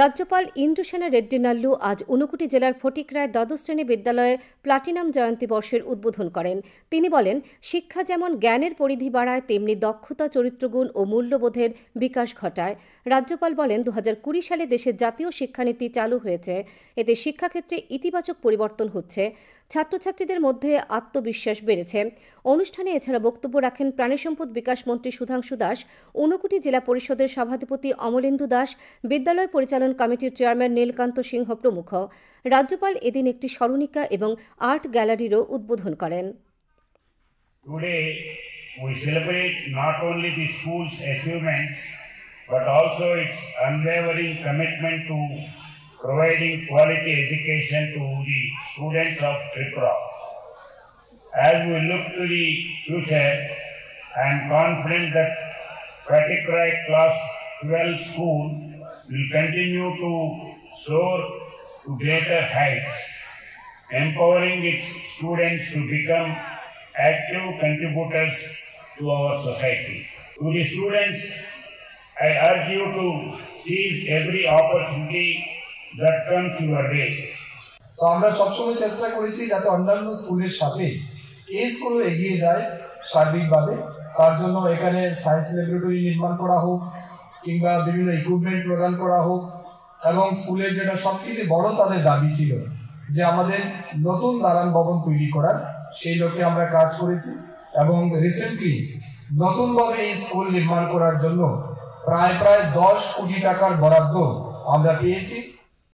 রাজ্যপাল ইন্দ্রসেনা রেড্ডি নাল্লু আজ ঊনকোটি জেলার ফটিকরায় দ্বাদশ শ্রেণী বিদ্যালয়ের প্লাটিনাম জয়ন্তী বর্ষের উদ্বোধন করেন। তিনি বলেন, শিক্ষা যেমন জ্ঞানের পরিধি বাড়ায়, তেমনি দক্ষতা, চরিত্রগুণ ও মূল্যবোধের বিকাশ ঘটায়। রাজ্যপাল বলেন, 2020 সালে দেশের জাতীয় শিক্ষানীতি চালু হয়েছে। এতে শিক্ষাক্ষেত্রে ইতিবাচক পরিবর্তন হচ্ছে। ছাত্রছাত্রীদের মধ্যে আত্মবিশ্বাস বেড়েছে। অনুষ্ঠানে এছাড়া বক্তব্য রাখেন প্রাণিসম্পদ বিকাশ মন্ত্রী সুধাংশু দাস, ঊনকোটি জেলা পরিষদের সভাধিপতি অমলেন্দু দাস, বিদ্যালয় পরিচালন কমিটির চেয়ারম্যান নীলকান্ত সিংহ প্রমুখ। রাজ্যপাল এদিন একটি স্মরণিকা এবং আর্ট গ্যালারিরও উদ্বোধন করেন। Today we celebrate not only the school's achievements but also its unwavering commitment to providing quality education to the students of Tripura. As we look to the future, I am confident that Tripura Class 12 School will continue to soar to greater heights, empowering its students to become active contributors to our society. To the students, I urge you to seize every opportunity that comes your way. তো আমরা সবসময় চেষ্টা করেছি যাতে অন্যান্য স্কুলের সাথে এই স্কুল এগিয়ে যায় সার্বিকভাবে। তার জন্য এখানে সায়েন্স ল্যাবরেটরি নির্মাণ করা হোক কিংবা বিভিন্ন ইকুইপমেন্ট প্রদান করা হোক, এবং স্কুলের যেটা সবচেয়ে বড় তাদের দাবি ছিল যে আমাদের নতুন দালান ভবন তৈরি করার, সেই লক্ষ্যে আমরা কাজ করেছি। এবং রিসেন্টলি নতুনভাবে এই স্কুল নির্মাণ করার জন্য প্রায় 10 কোটি টাকার বরাদ্দ আমরা পেয়েছি।